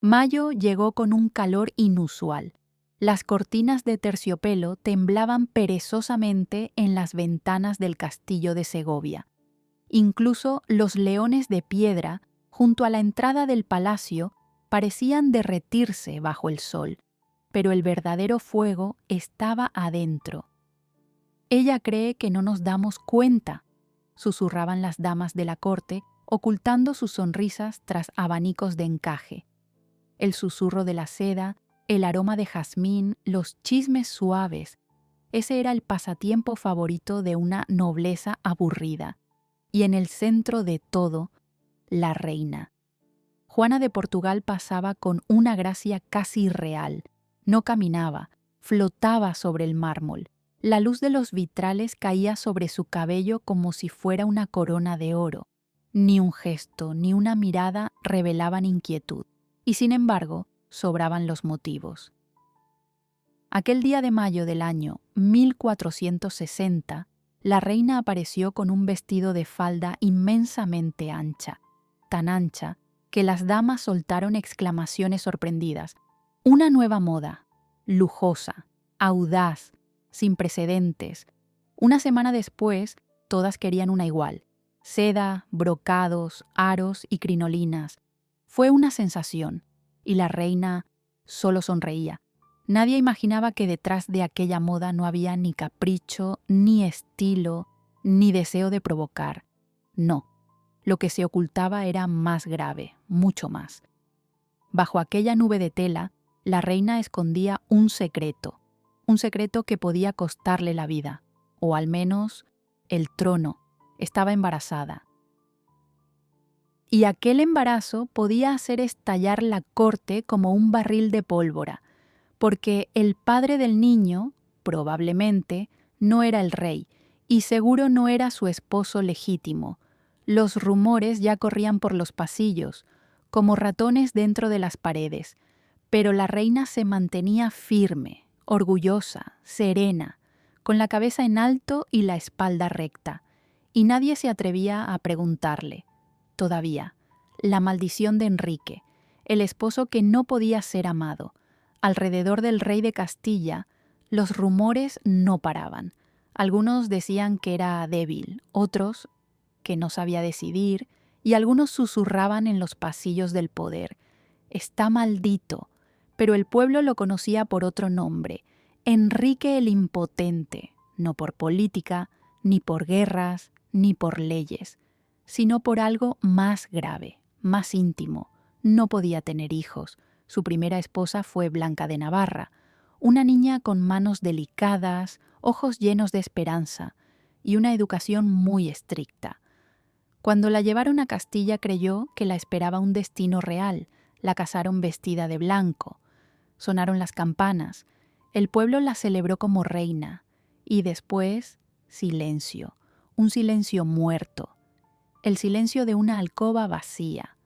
Mayo llegó con un calor inusual. Las cortinas de terciopelo temblaban perezosamente en las ventanas del castillo de Segovia. Incluso los leones de piedra, junto a la entrada del palacio, parecían derretirse bajo el sol, pero el verdadero fuego estaba adentro. «Ella cree que no nos damos cuenta», susurraban las damas de la corte, ocultando sus sonrisas tras abanicos de encaje. El susurro de la seda, el aroma de jazmín, los chismes suaves. Ese era el pasatiempo favorito de una nobleza aburrida. Y en el centro de todo, la reina. Juana de Portugal pasaba con una gracia casi irreal. No caminaba, flotaba sobre el mármol. La luz de los vitrales caía sobre su cabello como si fuera una corona de oro. Ni un gesto, ni una mirada revelaban inquietud. Y sin embargo, sobraban los motivos. Aquel día de mayo del año 1460, la reina apareció con un vestido de falda inmensamente ancha, tan ancha que las damas soltaron exclamaciones sorprendidas. Una nueva moda, lujosa, audaz, sin precedentes. Una semana después, todas querían una igual. Seda, brocados, aros y crinolinas. Fue una sensación, y la reina solo sonreía. Nadie imaginaba que detrás de aquella moda no había ni capricho, ni estilo, ni deseo de provocar. No, lo que se ocultaba era más grave, mucho más. Bajo aquella nube de tela, la reina escondía un secreto que podía costarle la vida, o al menos el trono. Estaba embarazada. Y aquel embarazo podía hacer estallar la corte como un barril de pólvora, porque el padre del niño, probablemente, no era el rey, y seguro no era su esposo legítimo. Los rumores ya corrían por los pasillos, como ratones dentro de las paredes, pero la reina se mantenía firme, orgullosa, serena, con la cabeza en alto y la espalda recta, y nadie se atrevía a preguntarle. Todavía, la maldición de Enrique, el esposo que no podía ser amado. Alrededor del rey de Castilla, los rumores no paraban. Algunos decían que era débil, otros que no sabía decidir, y algunos susurraban en los pasillos del poder. Está maldito, pero el pueblo lo conocía por otro nombre, Enrique el Impotente, no por política, ni por guerras, ni por leyes, sino por algo más grave, más íntimo. No podía tener hijos. Su primera esposa fue Blanca de Navarra, una niña con manos delicadas, ojos llenos de esperanza y una educación muy estricta. Cuando la llevaron a Castilla creyó que la esperaba un destino real. La casaron vestida de blanco. Sonaron las campanas. El pueblo la celebró como reina. Y después, silencio. Un silencio muerto. El silencio de una alcoba vacía.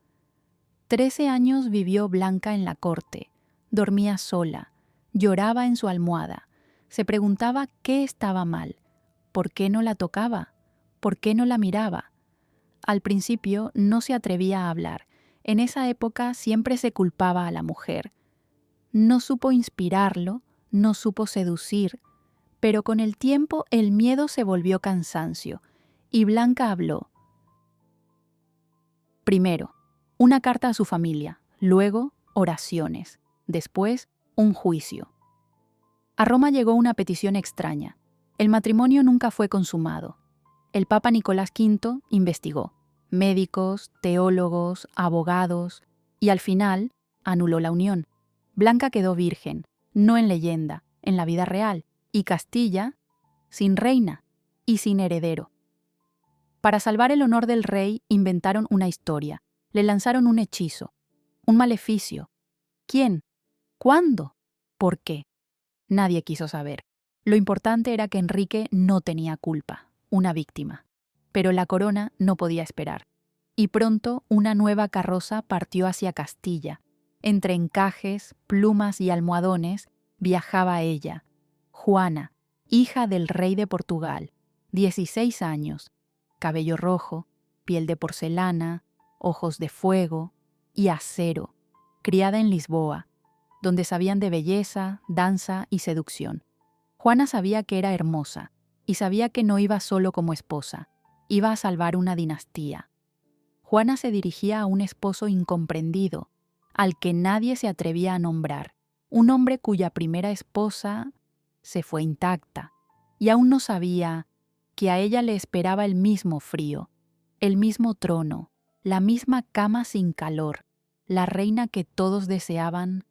13 años vivió Blanca en la corte. Dormía sola. Lloraba en su almohada. Se preguntaba qué estaba mal. ¿Por qué no la tocaba? ¿Por qué no la miraba? Al principio no se atrevía a hablar. En esa época siempre se culpaba a la mujer. No supo inspirarlo, no supo seducir, pero con el tiempo el miedo se volvió cansancio, y Blanca habló. Primero, una carta a su familia, luego oraciones, después un juicio. A Roma llegó una petición extraña. El matrimonio nunca fue consumado. El Papa Nicolás V investigó. Médicos, teólogos, abogados, y al final anuló la unión. Blanca quedó virgen, no en leyenda, en la vida real, y Castilla sin reina y sin heredero. Para salvar el honor del rey inventaron una historia, le lanzaron un hechizo, un maleficio. ¿Quién? ¿Cuándo? ¿Por qué? Nadie quiso saber. Lo importante era que Enrique no tenía culpa, una víctima. Pero la corona no podía esperar. Y pronto una nueva carroza partió hacia Castilla. Entre encajes, plumas y almohadones viajaba ella, Juana, hija del rey de Portugal, 16 años, cabello rojo, piel de porcelana, ojos de fuego y acero, criada en Lisboa, donde sabían de belleza, danza y seducción. Juana sabía que era hermosa y sabía que no iba solo como esposa, iba a salvar una dinastía. Juana se dirigía a un esposo incomprendido, al que nadie se atrevía a nombrar, un hombre cuya primera esposa se fue intacta, y aún no sabía que a ella le esperaba el mismo frío, el mismo trono, la misma cama sin calor, la reina que todos deseaban,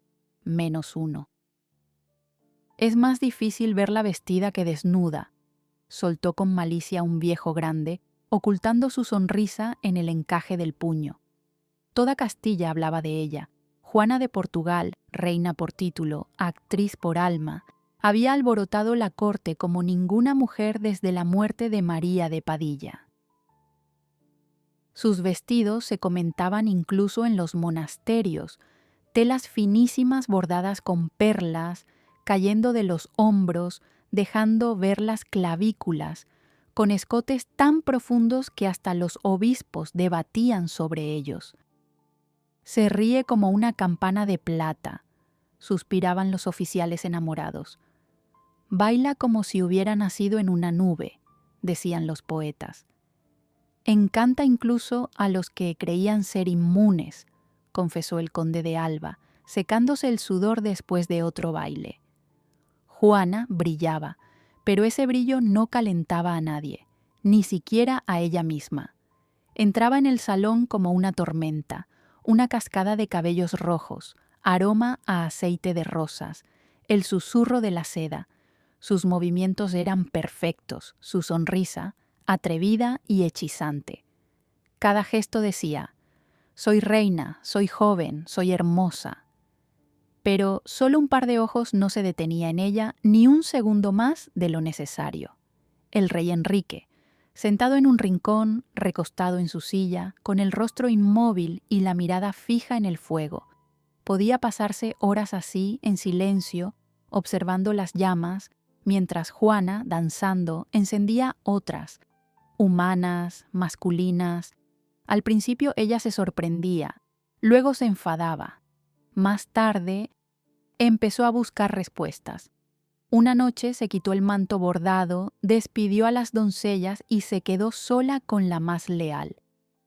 menos uno. Es más difícil verla vestida que desnuda, soltó con malicia un viejo grande, ocultando su sonrisa en el encaje del puño. Toda Castilla hablaba de ella. Juana de Portugal, reina por título, actriz por alma, había alborotado la corte como ninguna mujer desde la muerte de María de Padilla. Sus vestidos se comentaban incluso en los monasterios, telas finísimas bordadas con perlas, cayendo de los hombros, dejando ver las clavículas, con escotes tan profundos que hasta los obispos debatían sobre ellos. Se ríe como una campana de plata, suspiraban los oficiales enamorados. Baila como si hubiera nacido en una nube, decían los poetas. Encanta incluso a los que creían ser inmunes, confesó el conde de Alba, secándose el sudor después de otro baile. Juana brillaba, pero ese brillo no calentaba a nadie, ni siquiera a ella misma. Entraba en el salón como una tormenta, una cascada de cabellos rojos, aroma a aceite de rosas, el susurro de la seda. Sus movimientos eran perfectos, su sonrisa, atrevida y hechizante. Cada gesto decía: «Soy reina, soy joven, soy hermosa». Pero solo un par de ojos no se detenía en ella ni un segundo más de lo necesario. El rey Enrique, sentado en un rincón, recostado en su silla, con el rostro inmóvil y la mirada fija en el fuego, podía pasarse horas así, en silencio, observando las llamas, mientras Juana, danzando, encendía otras, humanas, masculinas. Al principio ella se sorprendía, luego se enfadaba. Más tarde, empezó a buscar respuestas. Una noche se quitó el manto bordado, despidió a las doncellas y se quedó sola con la más leal,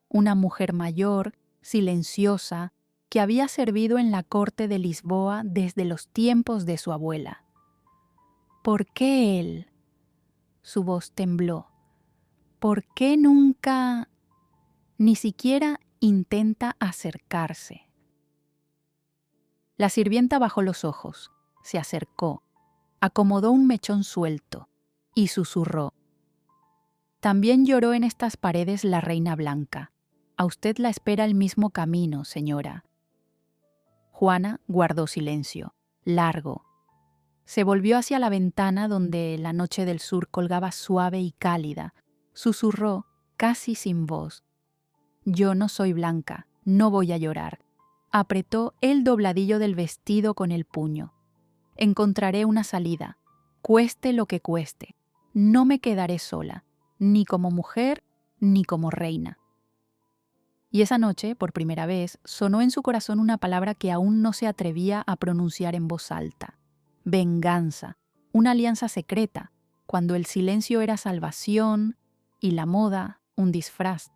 una mujer mayor, silenciosa, que había servido en la corte de Lisboa desde los tiempos de su abuela. ¿Por qué él? Su voz tembló. ¿Por qué nunca, ni siquiera intenta acercarse? La sirvienta bajó los ojos, se acercó, acomodó un mechón suelto y susurró: «También lloró en estas paredes la reina blanca. A usted la espera el mismo camino, señora». Juana guardó silencio, largo. Se volvió hacia la ventana donde la noche del sur colgaba suave y cálida. Susurró, casi sin voz: «Yo no soy blanca, no voy a llorar». Apretó el dobladillo del vestido con el puño. «Encontraré una salida, cueste lo que cueste. No me quedaré sola, ni como mujer, ni como reina». Y esa noche, por primera vez, sonó en su corazón una palabra que aún no se atrevía a pronunciar en voz alta: venganza, una alianza secreta, cuando el silencio era salvación y la moda un disfraz.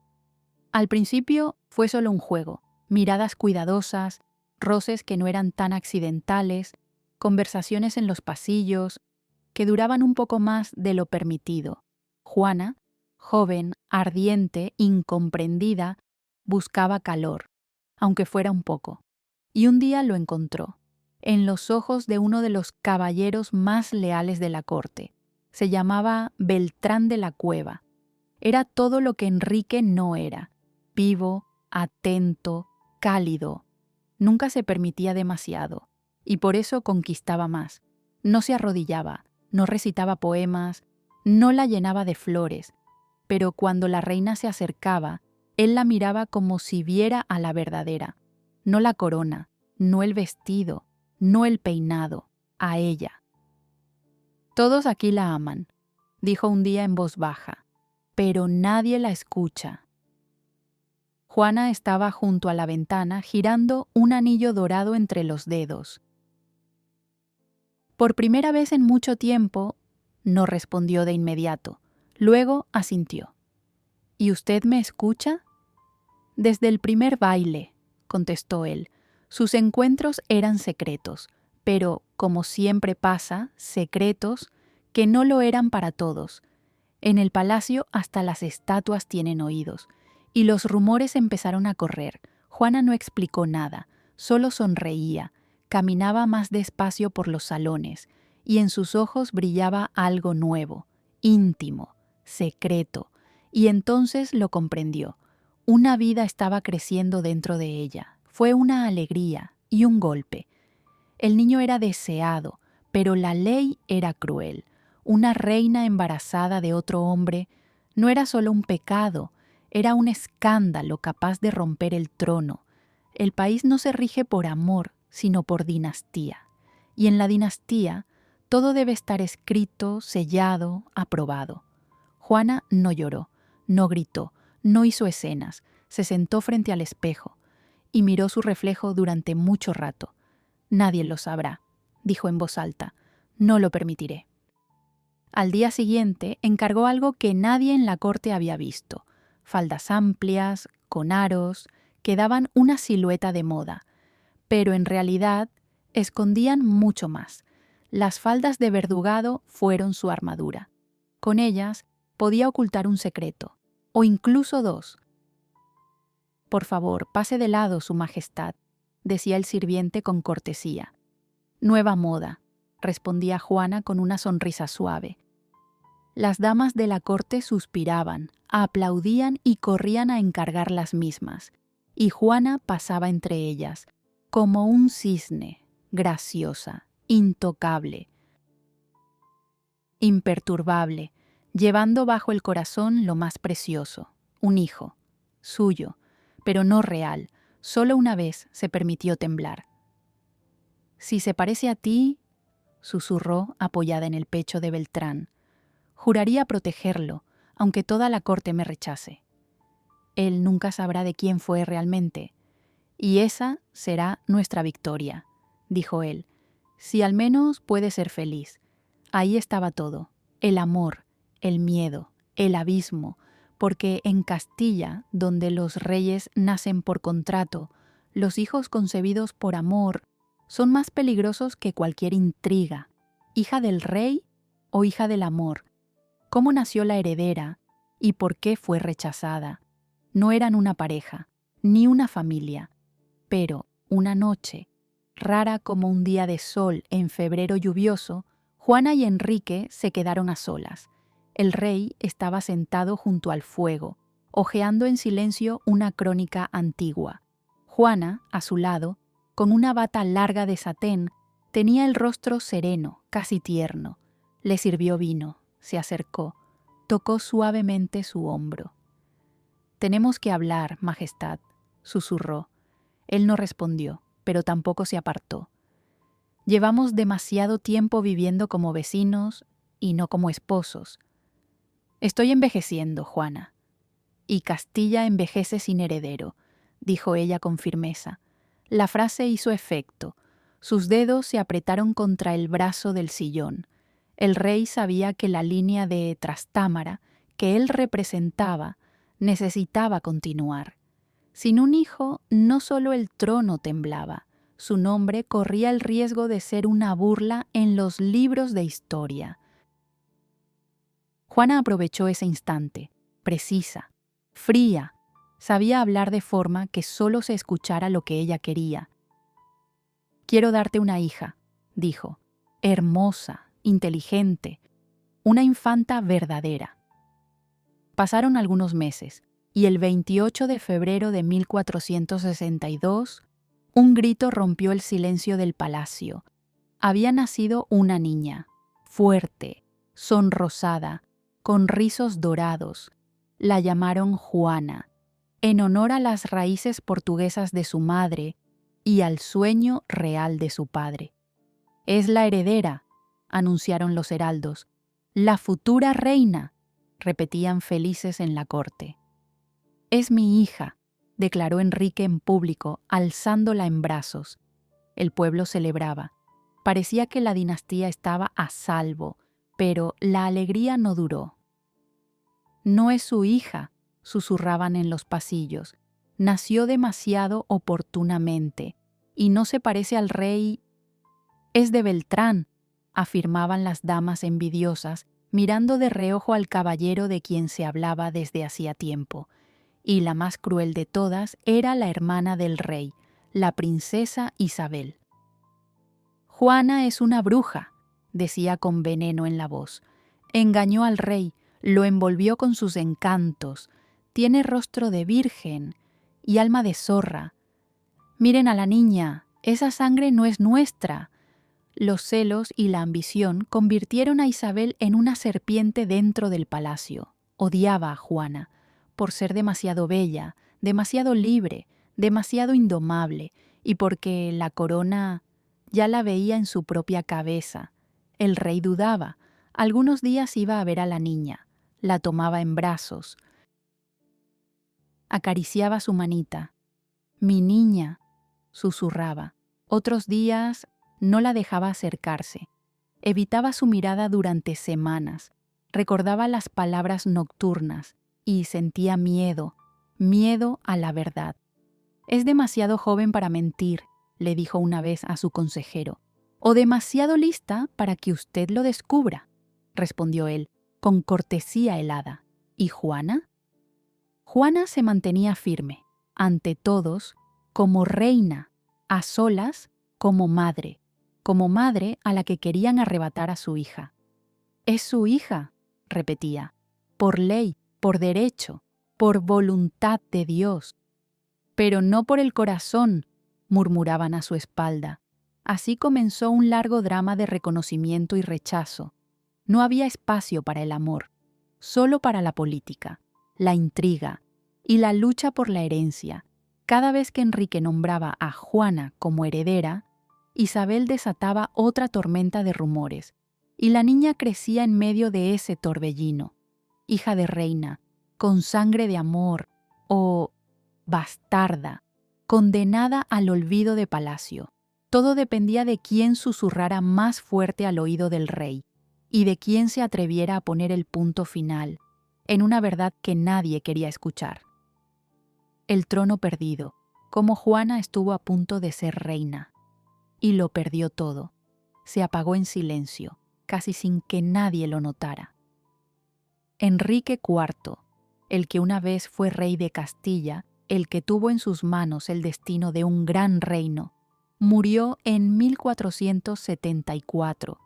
Al principio fue solo un juego, miradas cuidadosas, roces que no eran tan accidentales, conversaciones en los pasillos, que duraban un poco más de lo permitido. Juana, joven, ardiente, incomprendida, buscaba calor, aunque fuera un poco. Y un día lo encontró, en los ojos de uno de los caballeros más leales de la corte. Se llamaba Beltrán de la Cueva. Era todo lo que Enrique no era: vivo, atento, cálido. Nunca se permitía demasiado, y por eso conquistaba más. No se arrodillaba, no recitaba poemas, no la llenaba de flores, pero cuando la reina se acercaba, él la miraba como si viera a la verdadera, no la corona, no el vestido, no el peinado, a ella. «Todos aquí la aman», dijo un día en voz baja, «pero nadie la escucha». Juana estaba junto a la ventana girando un anillo dorado entre los dedos. Por primera vez en mucho tiempo, no respondió de inmediato. Luego asintió. ¿Y usted me escucha? Desde el primer baile, contestó él. Sus encuentros eran secretos, pero, como siempre pasa, secretos que no lo eran para todos. En el palacio hasta las estatuas tienen oídos, y los rumores empezaron a correr. Juana no explicó nada, solo sonreía, caminaba más despacio por los salones, y en sus ojos brillaba algo nuevo, íntimo, secreto, y entonces lo comprendió. Una vida estaba creciendo dentro de ella. Fue una alegría y un golpe. El niño era deseado, pero la ley era cruel. Una reina embarazada de otro hombre no era solo un pecado, era un escándalo capaz de romper el trono. El país no se rige por amor, sino por dinastía. Y en la dinastía todo debe estar escrito, sellado, aprobado. Juana no lloró, no gritó, no hizo escenas, se sentó frente al espejo y miró su reflejo durante mucho rato. Nadie lo sabrá, dijo en voz alta, no lo permitiré. Al día siguiente encargó algo que nadie en la corte había visto: faldas amplias, con aros, que daban una silueta de moda, pero en realidad escondían mucho más. Las faldas de verdugado fueron su armadura. Con ellas podía ocultar un secreto, o incluso dos. Por favor, pase de lado, Su Majestad, decía el sirviente con cortesía. Nueva moda, respondía Juana con una sonrisa suave. Las damas de la corte suspiraban, aplaudían y corrían a encargar las mismas, y Juana pasaba entre ellas, como un cisne, graciosa, intocable, imperturbable, llevando bajo el corazón lo más precioso, un hijo, suyo, pero no real. Solo una vez se permitió temblar. Si se parece a ti, susurró apoyada en el pecho de Beltrán, juraría protegerlo, aunque toda la corte me rechace. Él nunca sabrá de quién fue realmente, y esa será nuestra victoria, dijo él. Si al menos puede ser feliz. Ahí estaba todo, el amor, el miedo, el abismo, porque en Castilla, donde los reyes nacen por contrato, los hijos concebidos por amor son más peligrosos que cualquier intriga. ¿Hija del rey o hija del amor? ¿Cómo nació la heredera y por qué fue rechazada? No eran una pareja, ni una familia, pero una noche, rara como un día de sol en febrero lluvioso, Juana y Enrique se quedaron a solas. El rey estaba sentado junto al fuego, hojeando en silencio una crónica antigua. Juana, a su lado, con una bata larga de satén, tenía el rostro sereno, casi tierno. Le sirvió vino, se acercó, tocó suavemente su hombro. «Tenemos que hablar, Majestad», susurró. Él no respondió, pero tampoco se apartó. «Llevamos demasiado tiempo viviendo como vecinos y no como esposos. Estoy envejeciendo, Juana. Y Castilla envejece sin heredero», dijo ella con firmeza. La frase hizo efecto. Sus dedos se apretaron contra el brazo del sillón. El rey sabía que la línea de Trastámara, que él representaba, necesitaba continuar. Sin un hijo, no solo el trono temblaba, su nombre corría el riesgo de ser una burla en los libros de historia. Juana aprovechó ese instante, precisa, fría, sabía hablar de forma que solo se escuchara lo que ella quería. «Quiero darte una hija», dijo, «hermosa, inteligente, una infanta verdadera». Pasaron algunos meses, y el 28 de febrero de 1462, un grito rompió el silencio del palacio. Había nacido una niña, fuerte, sonrosada, con rizos dorados. La llamaron Juana, en honor a las raíces portuguesas de su madre y al sueño real de su padre. «Es la heredera», anunciaron los heraldos. «La futura reina», repetían felices en la corte. «Es mi hija», declaró Enrique en público, alzándola en brazos. El pueblo celebraba. Parecía que la dinastía estaba a salvo, pero la alegría no duró. No es su hija, susurraban en los pasillos. Nació demasiado oportunamente y no se parece al rey. Es de Beltrán, afirmaban las damas envidiosas, mirando de reojo al caballero de quien se hablaba desde hacía tiempo. Y la más cruel de todas era la hermana del rey, la princesa Isabel. Juana es una bruja, decía con veneno en la voz. Engañó al rey, lo envolvió con sus encantos. Tiene rostro de virgen y alma de zorra. Miren a la niña, esa sangre no es nuestra. Los celos y la ambición convirtieron a Isabel en una serpiente dentro del palacio. Odiaba a Juana por ser demasiado bella, demasiado libre, demasiado indomable, y porque la corona ya la veía en su propia cabeza. El rey dudaba. Algunos días iba a ver a la niña, la tomaba en brazos, acariciaba su manita. «Mi niña», susurraba. Otros días no la dejaba acercarse. Evitaba su mirada durante semanas. Recordaba las palabras nocturnas y sentía miedo, miedo a la verdad. «Es demasiado joven para mentir», le dijo una vez a su consejero. «O demasiado lista para que usted lo descubra», respondió él, con cortesía helada. ¿Y Juana? Juana se mantenía firme, ante todos, como reina, a solas, como madre a la que querían arrebatar a su hija. «Es su hija», repetía, «por ley, por derecho, por voluntad de Dios». «Pero no por el corazón», murmuraban a su espalda. Así comenzó un largo drama de reconocimiento y rechazo. No había espacio para el amor, solo para la política, la intriga y la lucha por la herencia. Cada vez que Enrique nombraba a Juana como heredera, Isabel desataba otra tormenta de rumores, y la niña crecía en medio de ese torbellino. Hija de reina, con sangre de amor, o bastarda, condenada al olvido de palacio. Todo dependía de quién susurrara más fuerte al oído del rey, y de quién se atreviera a poner el punto final, en una verdad que nadie quería escuchar. El trono perdido, como Juana estuvo a punto de ser reina. Y lo perdió todo. Se apagó en silencio, casi sin que nadie lo notara. Enrique IV, el que una vez fue rey de Castilla, el que tuvo en sus manos el destino de un gran reino, murió en 1474,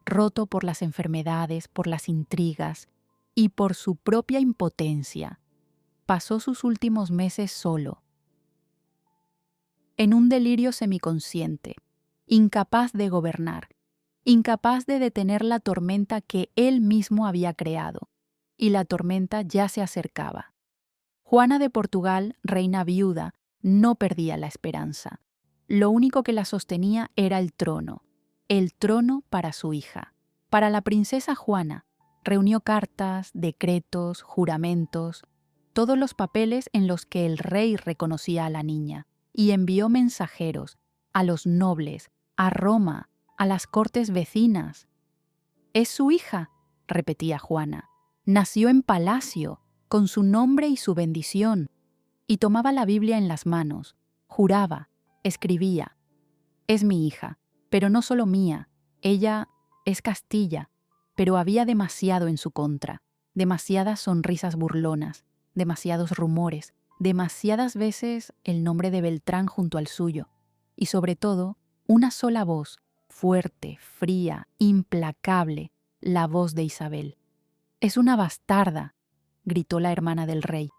roto por las enfermedades, por las intrigas y por su propia impotencia. Pasó sus últimos meses solo, en un delirio semiconsciente, incapaz de gobernar, incapaz de detener la tormenta que él mismo había creado, y la tormenta ya se acercaba. Juana de Portugal, reina viuda, no perdía la esperanza. Lo único que la sostenía era el trono para su hija. Para la princesa Juana, reunió cartas, decretos, juramentos, todos los papeles en los que el rey reconocía a la niña, y envió mensajeros a los nobles, a Roma, a las cortes vecinas. «Es su hija», repetía Juana. «Nació en palacio, con su nombre y su bendición». Y tomaba la Biblia en las manos, juraba, escribía. «Es mi hija, pero no solo mía. Ella es Castilla», pero había demasiado en su contra, demasiadas sonrisas burlonas, demasiados rumores, demasiadas veces el nombre de Beltrán junto al suyo, y sobre todo, una sola voz, fuerte, fría, implacable, la voz de Isabel. «Es una bastarda», gritó la hermana del rey.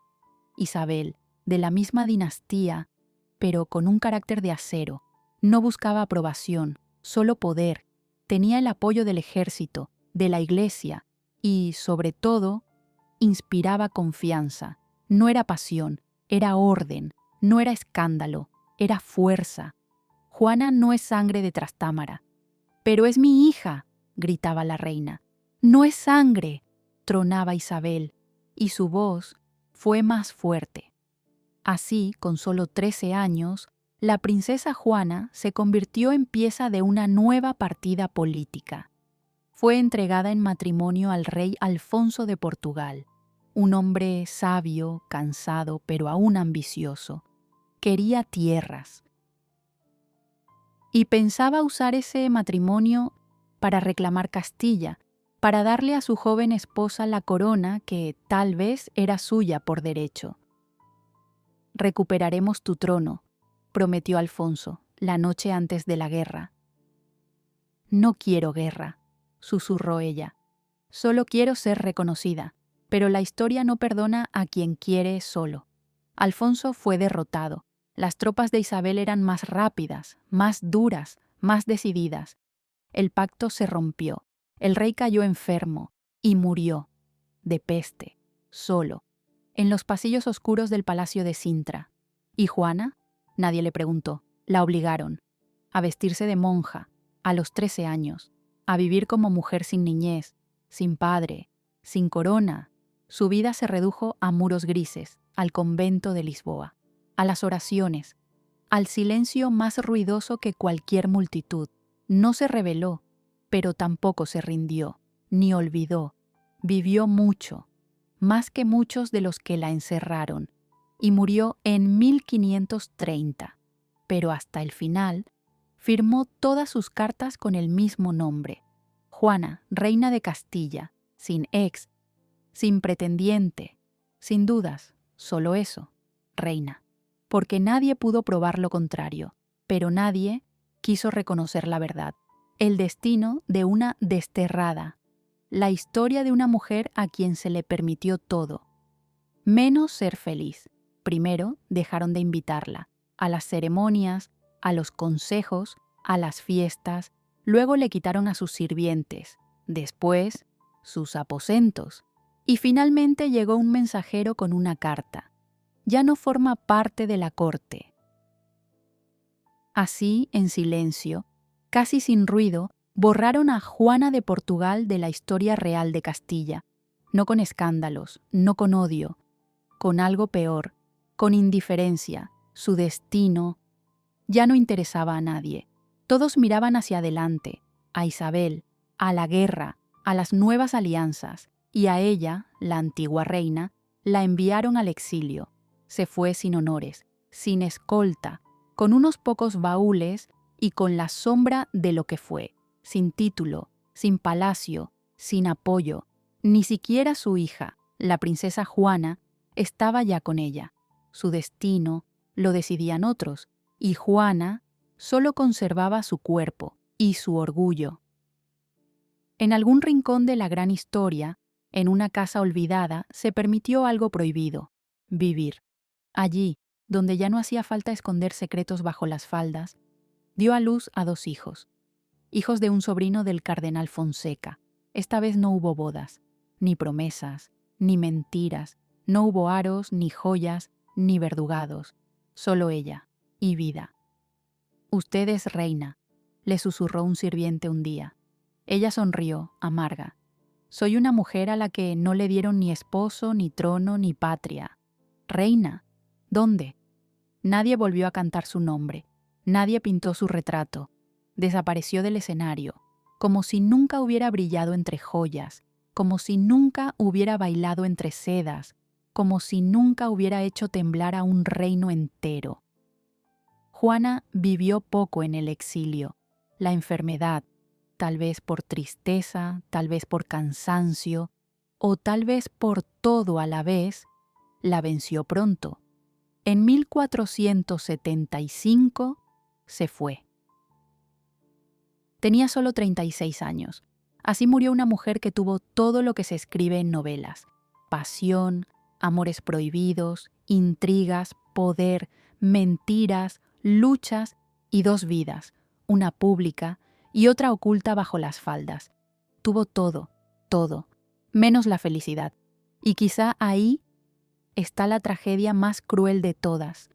Isabel, de la misma dinastía, pero con un carácter de acero, no buscaba aprobación, solo poder, tenía el apoyo del ejército, de la iglesia y, sobre todo, inspiraba confianza. No era pasión, era orden, no era escándalo, era fuerza. Juana no es sangre de Trastámara. «Pero es mi hija», gritaba la reina. «No es sangre», tronaba Isabel, y su voz fue más fuerte. Así, con solo 13 años, la princesa Juana se convirtió en pieza de una nueva partida política. Fue entregada en matrimonio al rey Alfonso de Portugal, un hombre sabio, cansado, pero aún ambicioso. Quería tierras. Y pensaba usar ese matrimonio para reclamar Castilla, para darle a su joven esposa la corona que tal vez era suya por derecho. «Recuperaremos tu trono», prometió Alfonso, la noche antes de la guerra. «No quiero guerra», susurró ella. «Solo quiero ser reconocida, pero la historia no perdona a quien quiere solo». Alfonso fue derrotado. Las tropas de Isabel eran más rápidas, más duras, más decididas. El pacto se rompió. El rey cayó enfermo y murió, de peste, solo, en los pasillos oscuros del palacio de Sintra. ¿Y Juana? Nadie le preguntó. La obligaron a vestirse de monja a los 13 años, a vivir como mujer sin niñez, sin padre, sin corona. Su vida se redujo a muros grises, al convento de Lisboa, a las oraciones, al silencio más ruidoso que cualquier multitud. No se rebeló, pero tampoco se rindió, ni olvidó. Vivió mucho, más que muchos de los que la encerraron, y murió en 1530. Pero hasta el final, firmó todas sus cartas con el mismo nombre: Juana, reina de Castilla, sin ex, sin pretendiente, sin dudas, solo eso, reina. Porque nadie pudo probar lo contrario, pero nadie quiso reconocer la verdad. El destino de una desterrada, la historia de una mujer a quien se le permitió todo, menos ser feliz. Primero dejaron de invitarla a las ceremonias, a los consejos, a las fiestas, luego le quitaron a sus sirvientes, después sus aposentos, y finalmente llegó un mensajero con una carta. Ya no forma parte de la corte. Así, en silencio, casi sin ruido, borraron a Juana de Portugal de la historia real de Castilla, no con escándalos, no con odio, con algo peor, con indiferencia. Su destino ya no interesaba a nadie. Todos miraban hacia adelante, a Isabel, a la guerra, a las nuevas alianzas, y a ella, la antigua reina, la enviaron al exilio. Se fue sin honores, sin escolta, con unos pocos baúles y con la sombra de lo que fue, sin título, sin palacio, sin apoyo. Ni siquiera su hija, la princesa Juana, estaba ya con ella. Su destino lo decidían otros, y Juana solo conservaba su cuerpo y su orgullo. En algún rincón de la gran historia, en una casa olvidada, se permitió algo prohibido: vivir. Allí, donde ya no hacía falta esconder secretos bajo las faldas, dio a luz a 2 hijos, hijos de un sobrino del cardenal Fonseca. Esta vez no hubo bodas, ni promesas, ni mentiras, no hubo aros, ni joyas, ni verdugados, solo ella y vida. «Usted es reina», le susurró un sirviente un día. Ella sonrió, amarga. «Soy una mujer a la que no le dieron ni esposo, ni trono, ni patria». «¿Reina? ¿Dónde?» Nadie volvió a cantar su nombre, nadie pintó su retrato. Desapareció del escenario, como si nunca hubiera brillado entre joyas, como si nunca hubiera bailado entre sedas, como si nunca hubiera hecho temblar a un reino entero. Juana vivió poco en el exilio. La enfermedad, tal vez por tristeza, tal vez por cansancio, o tal vez por todo a la vez, la venció pronto. En 1475 se fue. Tenía solo 36 años. Así murió una mujer que tuvo todo lo que se escribe en novelas: pasión, amores prohibidos, intrigas, poder, mentiras, luchas y 2 vidas, una pública y otra oculta bajo las faldas. Tuvo todo, todo, menos la felicidad. Y quizá ahí está la tragedia más cruel de todas.